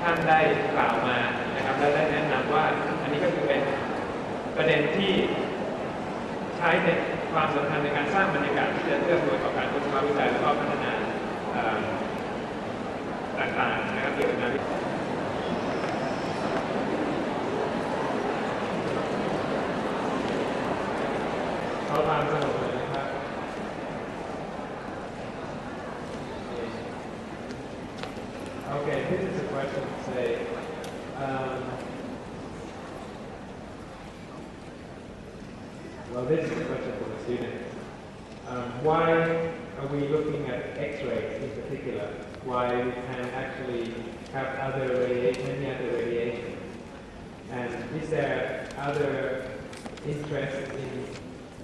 ท่านได้กล่าวมานะครับและได้แนะนำว่าอันนี้ก็คือเป็นประเด็นที่ใช้ในความสำคัญในการสร้างบรรยากาศที่จะเอื้อประโยชน์ต่อการค้นคว้าวิจัยและก็พัฒนาต่างๆนะครับเกี่ยวกับงานวิจัยเขาตามสนุกเลยนะครับ Okay, this is a question to say well, this is a question for the students. Why are we looking at X-rays in particular? Why we can actually have other radiation, many other radiation? And is there other interest in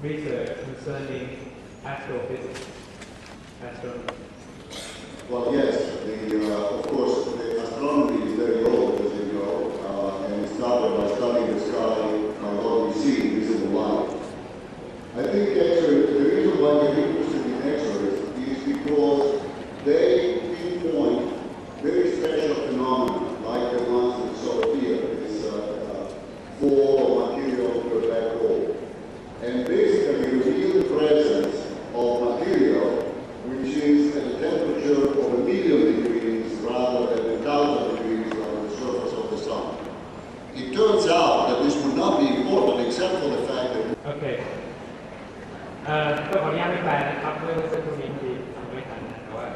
research concerning astrophysics, astronomy?
Well, yes. Of course, the astronomy is very old, as you know, and it started by studying the sky by what we see in visible light. I think the reason why we're interested in X-rays is because they pinpoint very special phenomena, like the ones that we saw here, this fall of material to a black hole, and basically reveal the presence of material which is at a temperature of 1,000,000 degrees rather than 1,000 degrees on the surface of the sun. It turns out that this would not be important except for the fact that...
Okay. ก็ขออนุญาตไม่แปลนะครับเรื่องเส้นตรงนี้ที่ทำไม่ทันนะแต่ว่า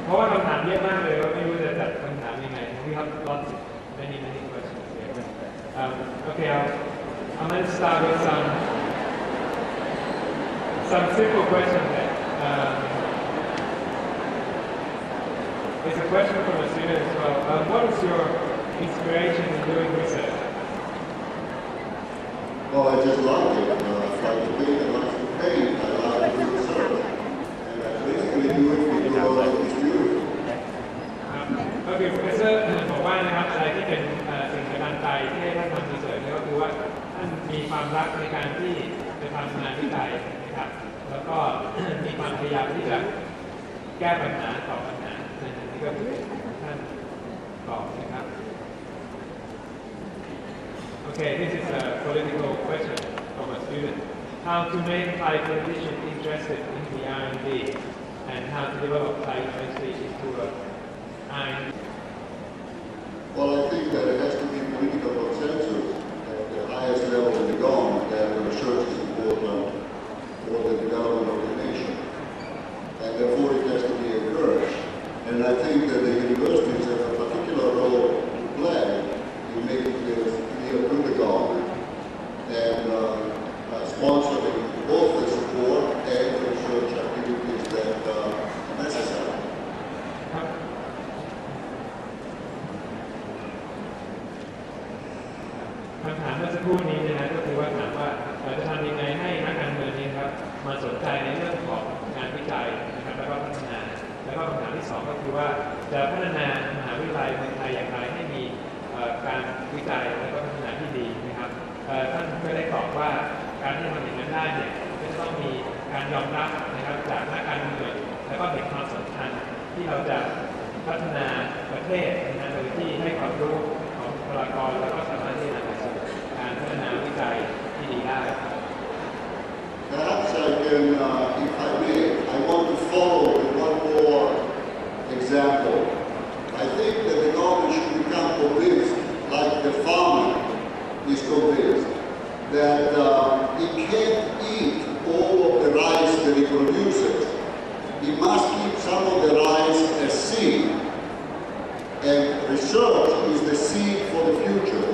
เพราะว่าคำถามเยอะมากเลยว่าไม่รู้จะจัดคำถามยังไง We have lots of many questions here. Okay, I'm going to start with some simple questions then. It's a question from a student as well. What is your inspiration in doing research?
Well, I just like it. I like to paint, I like to paint, I like to do research. And I basically do it because it's beautiful.
ก็คือ professor บอกว่านะครับอะไรที่เป็นสิ่งบันดาลใจที่ให้ท่านทำรีเสิร์ชก็คือว่าท่านมีความรักในการที่จะทำงานวิจัยนะครับแล้วก็มีความพยายามที่จะแก้ปัญหาตอบปัญหานี่ก็คือท่านตอบนะครับ Okay, this is a political question from a student. How to make Thai politicians interested in the R&D and how to develop Thai industry into a R&D.
Well, I think that it has to be political consensus at the highest level in the government that research is important for the development of the nation. And therefore it has to be encouraged. And I think that the universities have a particular role to play in making this clear to the government and sponsoring both the support and the research activities that are necessary.
คำถามเมื่อสักครู่นี้นะก็คือว่าถามว่าจะทำยังไงให้นักการเมืองนี้ครับมาสนใจในเรื่องของงานวิจัยนะครับแล้วก็พัฒนาแล้วก็คำถามที่สองก็คือว่าจะพัฒนามหาวิทยาลัยเมืองไทยอย่างไรให้มีการวิจัยและก็พัฒนาที่ดีนะครับท่านก็ได้ตอบว่าการที่ทำอย่างนั้นได้เนี่ยก็จะต้องมีการยอมรับนะครับจากนักการเมืองและก็เห็นความสำคัญที่เราจะพัฒนาประเทศนะโดยที่ให้ความรู้ของบุคลากรแล้วก็สามารถที่จะนำไปสู่การพัฒนาวิจัยที่ดีได้
Perhaps I can, if I may, I want to follow with one more example. I think that the government should become convinced, like the farmer is convinced, that he can't eat all of the rice that he produces. He must keep some of the rice as seed. And research is the seed for the future.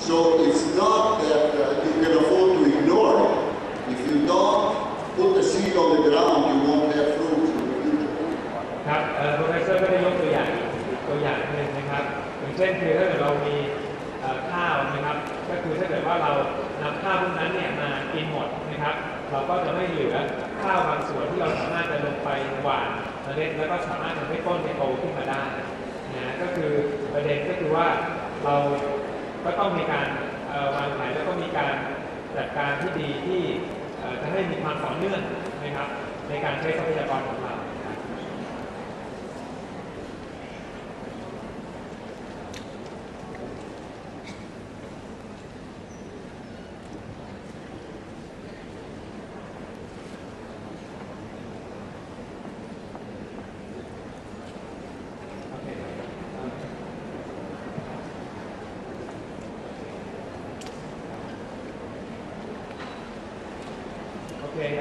So it's not that you can afford to ignore it. If you don't put the seed on the ground, you won't have fruits in the future.
ครับprofessor ก็ได้ยกตัวอย่างหนึ่งนะครับอย่างเช่นคือถ้าเกิดเรามีข้าวนะครับก็คือถ้าเกิดว่าเรานำข้าวพวกนั้นเนี่ยมากินหมดนะครับเราก็จะไม่เหลือข้าวบางส่วนที่เราสามารถจะลงไปหว่านเมล็ดแล้วก็สามารถทำให้ต้นโตขึ้นมาได้นะก็คือประเด็นก็คือว่าเราก็ต้องมีการวางแผนแล้วก็มีการจัดการที่ดีที่จะให้มีความต่อเนื่องนะครับในการใช้ทรัพยากรของเรา Okay,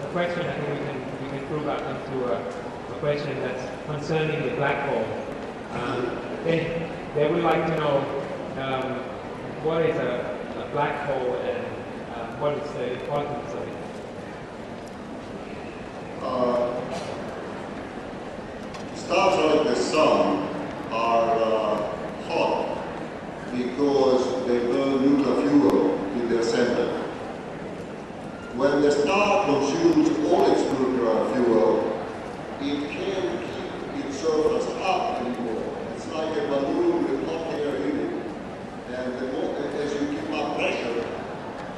the question I think we can group up into a question that's concerning the black hole. They would like to know what is a black hole and what is the importance of it.
Stars like the sun are hot because they burn nuclear fuel in their center. When the star consumes all its nuclear fuel, it can't keep its surface up anymore. It's like a balloon with hot air in it. And the more, as you keep up pressure,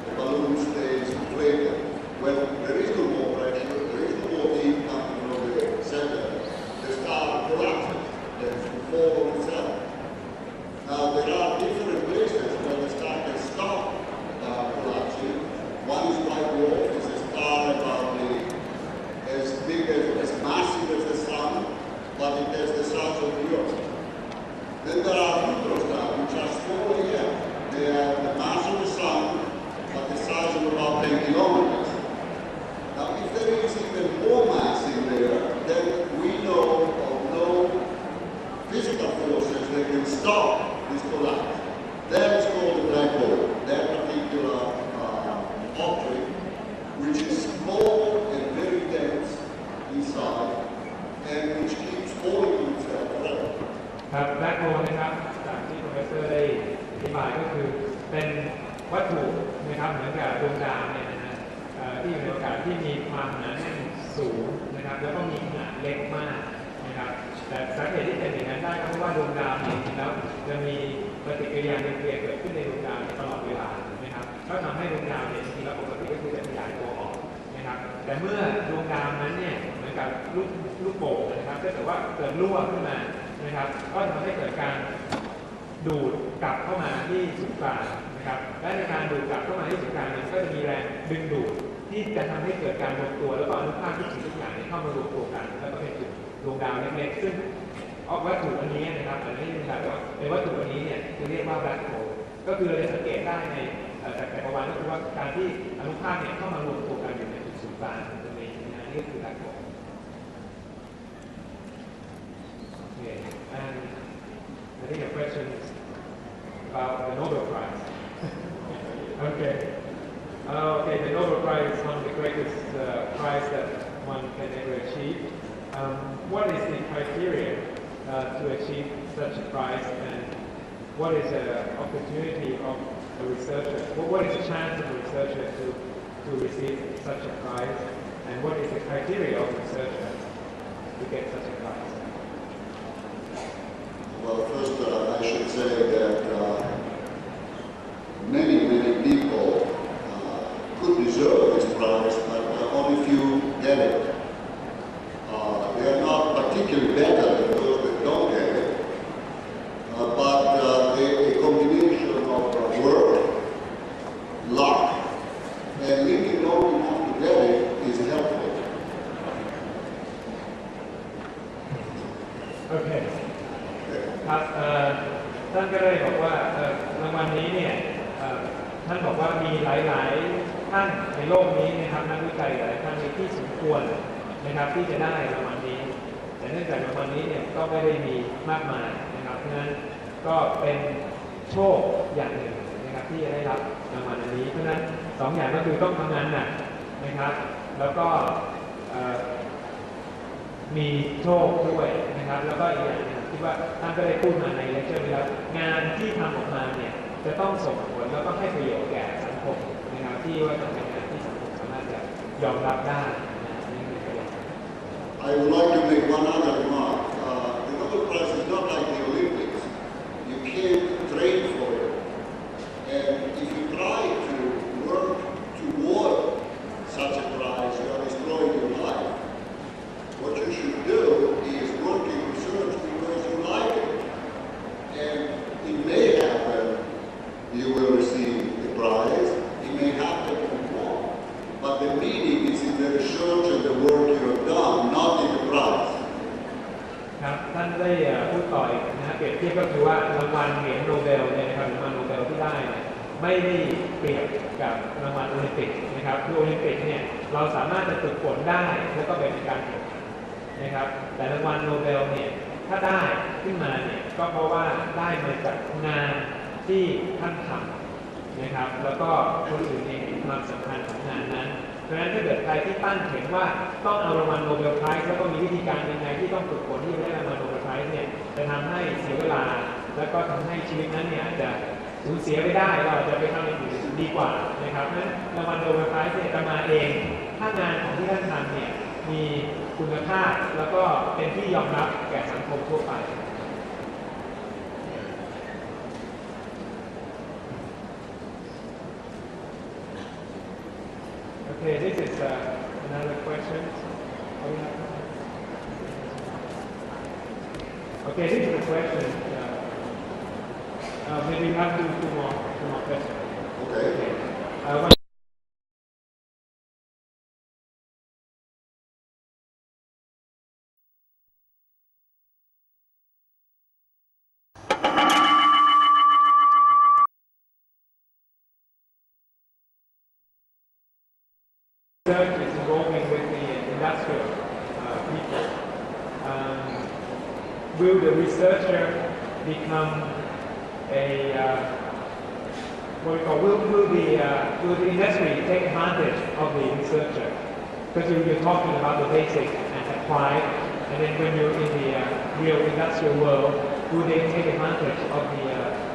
the balloon stays inflated. When there is no more pressure, there is no more heat coming from the center, the star collapses and falls on itself. Now there are different places where the star can stop collapsing. One is white dwarf, it's a star about as big as massive as the sun, but it has the size of the Earth. Then there are neutron stars, which are smaller yet. They have the mass of the sun, but the size of about 10 kilometers. Now, if there is even more mass in there, then we know of no physical forces that can stop this collapse. That is called a black hole, that particular object, which is small and very dense inside, and which keeps falling on itself forever.
ครับแบล็คโฮลนะครับจากที่ professor ได้อธิบายก็คือเป็น วัตถุนะครับเหมือนกับดวงดาวเนี่ยนะฮะที่อยู่ในอวกาศที่มีความหนาแน่นสูงนะครับแล้วก็มีขนาดเล็กมากนะครับแต่สาเหตุที่เป็นอย่างนั้นได้ก็เพราะว่าดวงดาวเนี่ยจริงๆแล้วจะมีปฏิกิริยานิวเคลียร์เกิดขึ้นในดวงดาวตลอดเวลานะครับก็ทำให้ดวงดาวเนี่ยจริงๆแล้วปกติก็คือจะขยายตัวออกนะครับแต่เมื่อดวงดาวนั้นเนี่ยเหมือนกับลูกโป่งนะครับถ้าเกิดว่าเกิดรั่วขึ้นมานะครับก็ทำให้เกิดการดูดกลับเข้ามาที่ศูนย์กลางนะครับและในการดูดกลับเข้ามาที่ศูนย์กลางนั้นก็จะมีแรงดึงดูดที่จะทำให้เกิดการรวมตัวแล้วก็อนุภาคทุกสิ่งทุกอย่างเข้ามารวมตัวกันแล้วก็เป็นจุดดวงดาวเล็กๆซึ่งวัตถุอันนี้นะครับอันนี้เป็นแบบว่าในวัตถุอันนี้เนี่ยจะเรียกว่าแบล็คโฮลก็คือเราจะสังเกตได้ในจักรวาลก็คือว่าการที่อนุภาคเนี่ยเข้ามารวมตัวกันอยู่ในจุดศูนย์กลางตรงนี้นะนี่คือแบล็คโฮลOkay, and I think a question about the Nobel Prize. Okay. Okay, the Nobel Prize is one of the greatest prize that one can ever achieve. What is the criteria to achieve such a prize, and what is the opportunity of a researcher? What is the chance of a researcher to receive such a prize, and what is the criteria of a researcher to get such a prize?
Well, first I should say that many people could deserve this prize, but only few get it. They are not particularly better than those that don't get it, but a combination of work, luck, and living long enough to get it is helpful.
Okay. ครับท่านก็ได้บอกว่ารางวัลนี้เนี่ยท่านบอกว่ามีหลายๆท่านในโลกนี้นะครับนักวิจัยหลายท่านที่สมควรนะครับที่จะได้รางวัลนี้แต่เนื่องจากรางวัลนี้เนี่ยก็ไม่ได้มีมากมายนะครับเพราะฉะนั้นก็เป็นโชคอย่างหนึ่งนะครับที่จะได้รับรางวัลนี้เพราะฉะนั้นสองอย่างก็คือต้องทำงานหนักนะครับแล้วก็มีโชคด้วยนะครับแล้วก็อีกอย่างนึงคิดว่าท่านก็ได้พูดมาในเลคเชอร์นี้แล้วงานที่ทำออกมาเนี่ยจะต้องส่งผลแล้วก็ให้ประโยชน์แก่สังคมนะครับที่ว่าจะเป็นงานที่สังคมสามารถจะยอมรับได้นี่คือประเด็น
I would like to make one other remark. The Nobel Prize is not like the Olympics. You can't train for it. And if you try to work toward such a prize, you are destroying your life. What you should do is work in research because you like it. And it may happen you will receive the prize. It may happen you won't. But the meaning is in the research and the work you have done, not in the prize.
ครับท่านได้พูดต่ออีกนะเปรียบเทียบก็คือว่ารางวัลเหรียญโนเบลเนี่ยนะครับรางวัลโนเบลที่ได้ไม่ได้เปรียบกับรางวัลโอลิมปิกนะครับคือโอลิมปิกเนี่ยเราสามารถจะฝึกฝนได้แล้วก็เป็นการแข่งขันนะครับแต่รางวัลโนเบลเนี่ยถ้าได้ขึ้นมาเนี่ยก็เพราะว่าได้มาจากงานที่ท่านทำนะครับแล้วก็คนอื่นเองเห็นความสำคัญของงานนั้นเพราะฉะนั้นถ้าเกิดใครที่ตั้งเห็นว่าต้องเอารางวัลโนเบลไพรส์แล้วก็มีวิธีการยังไงที่ต้องฝึกฝนที่จะได้รางวัลโนเบลไพรส์เนี่ยจะทำให้เสียเวลาแล้วก็ทำให้ชีวิตนั้นเนี่ยอาจจะสูญเสียไปได้เราจะไปทำอย่างอื่นดีกว่านะครับเพราะฉะนั้นรางวัลโนเบลไพรส์เนี่ยจะมาเองถ้างานของที่ท่านทำเนี่ยมีคุณภาพแล้วก็เป็นที่ยอมรับแก่สังคมทั่วไป Okay, this is another question. Okay, this is a question. Maybe we have two more questions.
Okay.
Research is involving with the industrial people. Will the researcher become will the industry take advantage of the researcher? Because you're talking about the basic and applied, and then when you're in the real industrial world, will they take advantage of the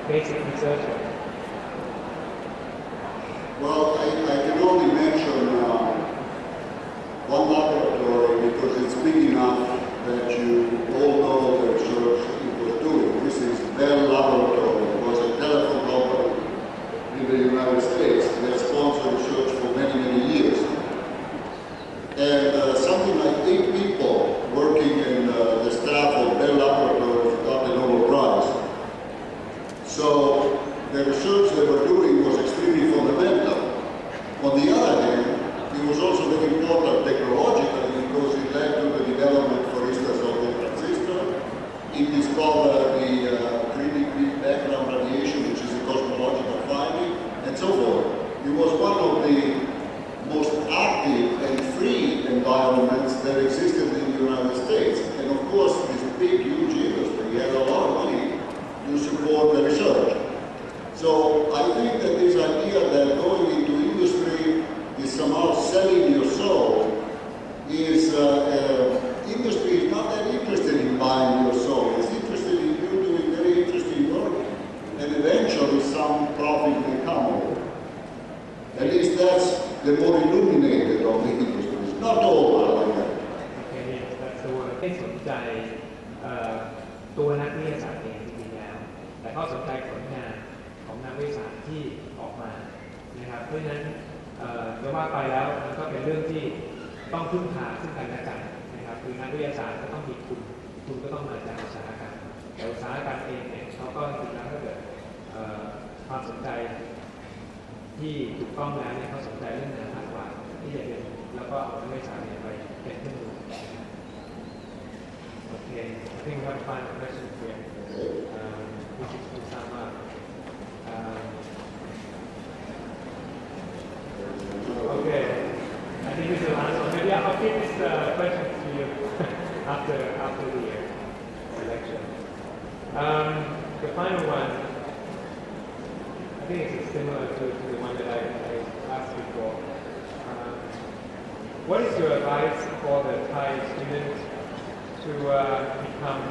basic researcher?
Well, I can only mention one laboratory because it's big enough that you all know the research it was doing. This is Bell Laboratory. It was a telephone company in the United States that sponsored research for many, many years. And something like 8 people working in the staff of Bell Laboratory got the Nobel Prize. So the research they were doing was extremely fundamental. On the other hand, it was also very important technologically because it led to the development, for instance, of the transistor. It discovered the critically background radiation, which is a cosmological finding, and so forth. It was one of the most active and free environments that existed in the United States. And of course, this big, huge industry had a lot of money to support the research. So I think that this idea that going into industry is somehow selling your soul is, industry is not that interested in buying your soul. It's interested in you doing very interesting work, and eventually some profit may come of it. At least that's the more illuminated of the industries. Not all are like that.
Okay, yes, that's the word. ไม่สนใจตัวนักวิทยาศาสตร์เองจริงๆแล้วแต่เขาสนใจผลงานของนักวิทยาศาสตร์ที่ออกมานะครับเพราะฉะนั้นจะว่าไปแล้วมันก็เป็นเรื่องที่ต้องพึ่งพาซึ่งกันและกันนะครับคือนักวิทยาศาสตร์ก็ต้องมีทุนก็ต้องมาจากอุตสาหกรรมแต่อุตสาหกรรมเองเนี่ยเขาก็จริงๆแล้วถ้าเกิดความสนใจที่ถูกต้องแล้วเนี่ยเขาสนใจเรื่องงานมากกว่าที่จะเรียนแล้วก็เอานักวิทยาศาสตร์ไปเป็นเครื่องมือโอเค I think we have a final question here which is to sum up okay I think this is the last one maybe I'll keep this question to you after the lecture the final one I think it's similar to the one that I asked before. What is your advice for the Thai students to become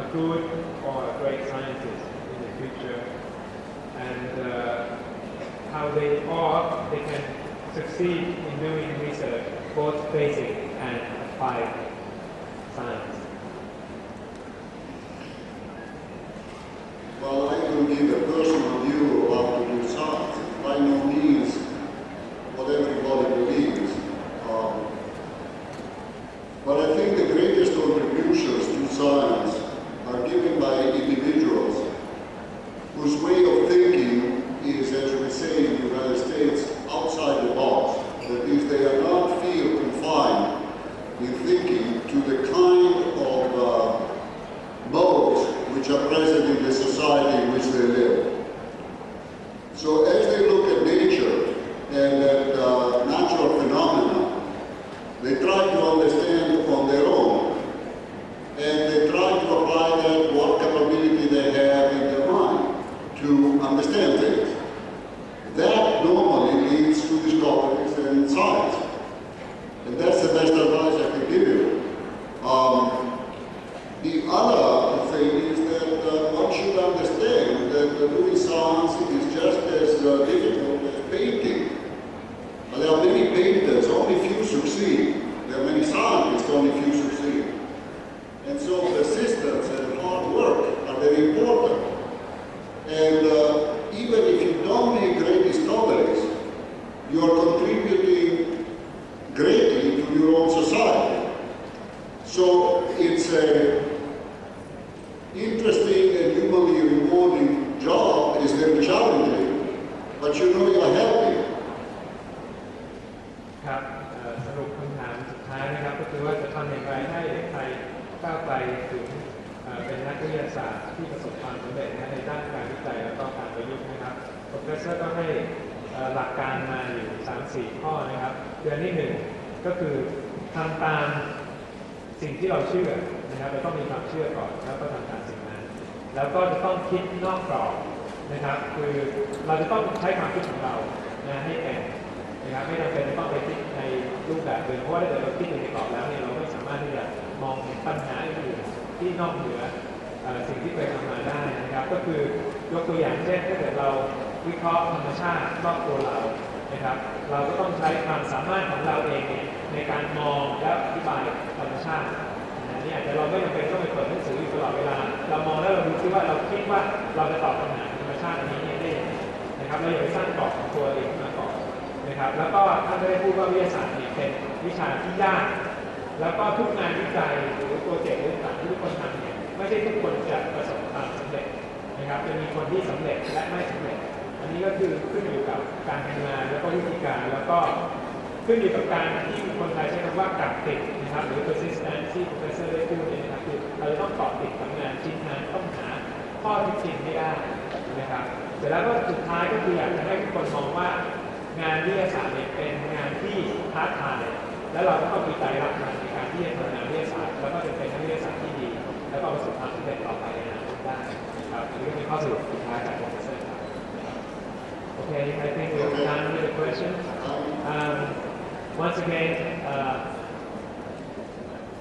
a good or a great scientist in the future, and how they can succeed in doing research, both basic and applied science?
Well, I will give a personal view of how to do science. By no means what everybody believes. But I think the greatest contributions to science are given by individuals whose way of thinking is, as we say in the United States, outside the box. That is, they are not feel confined in thinking to the kind of modes which are present in the society in which they live. So as they look at nature and at natural phenomena, they try to understand on their own, and they try to apply that what capability they have in their mind to understand things. That normally leads to discoveries and science. And that's the best advice I can give you. The other thing is that one should understand that doing science is just as difficult as painting. There are many painters, only few succeed. There are many scientists, only few succeed. And so persistence and hard work are very important. And even if you don't make great discoveries, you are contributing greatly to your own society. So it's a interesting and humanly rewarding job. It is very challenging, but you know you are helping.
ครับสรุปคำถามสุดท้ายนะครับก็คือว่าจะทำอย่างไรให้เด็กไทยก้าวไกลถึงเป็นนักวิทยาศาสตร์ที่ประสบความสำเร็จในด้านการวิจัยและก็การประยุกต์นะครับโปรเฟสเซอร์ก็ให้หลักการมาอยู่ 3-4 ข้อนะครับคืออันที่1ก็คือทำตามสิ่งที่เราเชื่อนะครับเราต้องมีความเชื่อก่อนแล้วก็ทำตามสิ่งนั้นแล้วก็จะต้องคิดนอกกรอบนะครับคือเราจะต้องใช้ความคิดของเราให้แก่นะครับไม่จำเป็นต้องไปคิดในรูปแบบเดิมเพราะว่าถ้าเกิดเราคิดอยู่ในกรอบแล้วเนี่ยเราไม่สามารถที่จะมองเห็นปัญหาอื่นที่นอกเหนือสิ่งที่เคยทำมาได้นะครับก็คือยกตัวอย่างเช่นถ้าเกิดเรา วิเคราะห์ธรรมชาติรอบตัวเรานะครับเราก็ต้องใช้ความสามารถของเราเองในการมองและอธิบายธรรมชาตินี่อาจจะเราไม่จำเป็นต้องไปเปิดหนังสืออยู่ตลอดเวลาเรามองแล้วเราดูซิว่าเราคิดว่าเราจะตอบปัญหาธรรมชาติอันนี้ได้ยังไงนะครับเราอย่าไปสร้างกรอบของตัวเองมาก่อนนะครับแล้วก็ท่านได้พูดว่าวิทยาศาสตร์เป็นวิชาที่ยากแล้วก็ทุกงานวิจัยหรือโปรเจกต์ต่างๆที่ทุกคนทำเนี่ยไม่ใช่ทุกคนจะประสบความสำเร็จนะครับจะมีคนที่สำเร็จและไม่สำเร็จอันนี้ก็คือขึ้นอยู่กับการทำงานแล้วก็วิธีการแล้วก็ขึ้นอยู่กับการที่คนไทยใช้คำว่ากักติดนะครับหรือ persistence ที่ professor ได้พูดเนี่ยนะครับคือเราจะต้องเกาะติดกับงานชิ้นนั้นต้องหาข้อเท็จจริงให้ได้นะครับเสร็จแล้วก็สุดท้ายก็คืออยากจะให้ทุกคนมองว่างานวิทยาศาสตร์เนี่ยเป็นงานที่ท้าทายและเราต้องมีใจรักมันในการที่จะทำงานวิทยาศาสตร์แล้วก็จะเป็นนักวิทยาศาสตร์ที่ดีแล้วก็ประสบความสำเร็จต่อไปในอนาคตได้นะครับอันนี้ก็เป็นข้อสรุปสุดท้ายจาก professor ครับ Okay, I think we're done with the questions. Once again,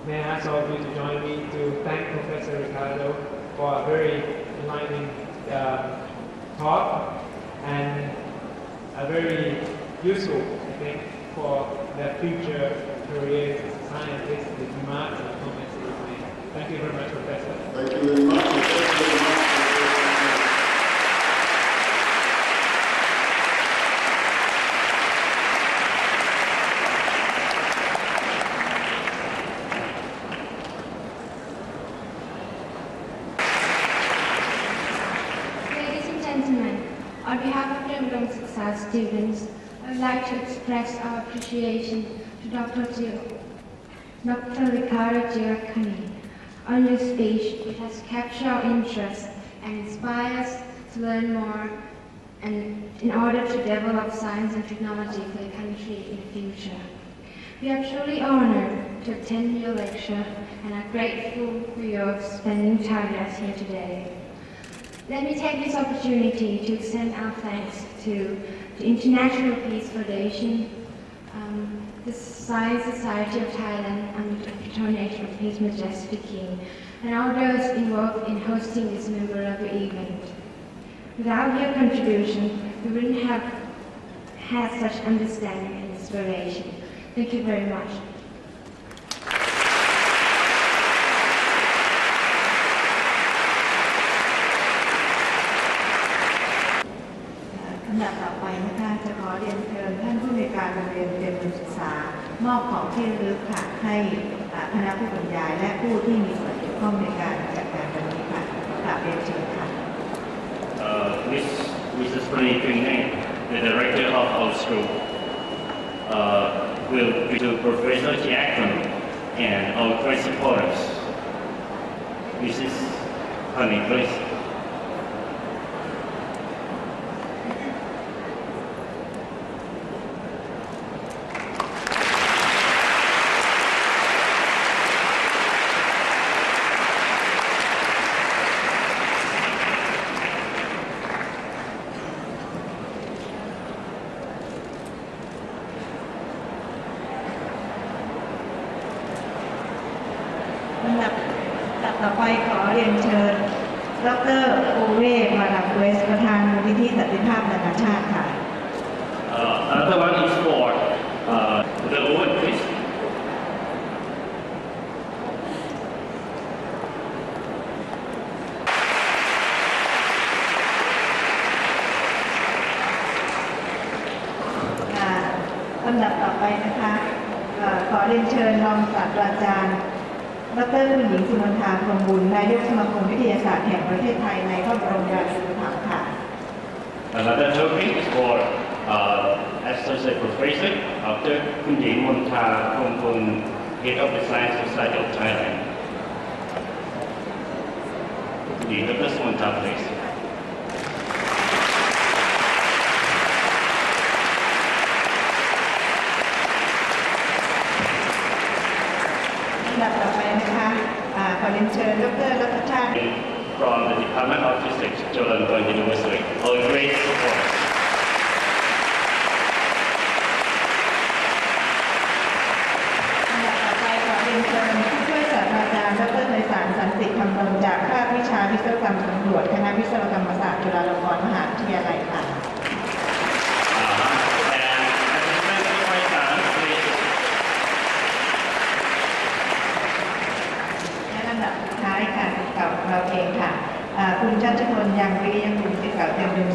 may I ask all of you to join me to thank Professor Riccardo for a very enlightening talk and a very useful, I think, for the future careers as a scientist, the remarks and comments that he's made. Thank you very much, Professor.
Thank you very much. Thank you very much.
On behalf of Trium Udom Suksa students, I would like to express our appreciation to Dr. Riccardo Giacconi on your speech. It has captured our interest and inspired us to learn more and in order to develop science and technology for the country in the future. We are truly honored to attend your lecture and are grateful for your spending time with us here today. Let me take this opportunity to extend our thanks to the International Peace Foundation, the Science Society of Thailand under the patronage of His Majesty King, and all those involved in hosting this memorable event. Without your contribution, we wouldn't have had such understanding and inspiration. Thank you very much.
ลำดับต่อไปนะคะจะขอเรียนเชิญท่านผู้อำนวยการโรงเรียนเตรียมอุดมศึกษามอบของที่ระลึกค่ะให้คณะผู้บรรยายและผู้ที่มีส่วนเกี่ยวข้องในการจัดการวันนี้ค่ะกราบเรียนเชิญค่ะ
Mrs. the director of our school, will be to Professor Giacconi and our principals. Mrs. Honey, please.
ต่อไปขอเรียนเชิญดร.โอเวมาดามเวสประธานมูลนิธิสันติภาพนานาชาติค่ะ
Another one is for the award, please. ลำดับต่อไปนะคะขอเรียนเชิญรองศาสตราจารย์ดร.คุณหญิงสุมนทาพรหมบุญนายกสมาคมวิทยาศาสตร์แห่งประเทศไทยในพระบรมราชูปถัมภ์ค่ะ Another topic is for Associate Professor Dr. คุณหญิงมนทาพรหมบุญ Head of the Science Society of Thailand. คุณหญิง Dr. สุมนทา please.
ลำดับต่อไปนะคะขอเรียนเชิญดร.รัตชาติ
From the Department of Physics, Chulalongkorn University, our great support.
ลำดับต่อไปขอเรียนเชิญผู้ช่วยศาสตราจารย์ดร.ไพศาลสันติธรรมรงจากภาควิชาวิศวกรรมสำรวจคณะวิศวกรรมศาสตร์จุฬาลงกรณ์มหาวิทยาลัยค่ะ
กล่าวเต็มเป็น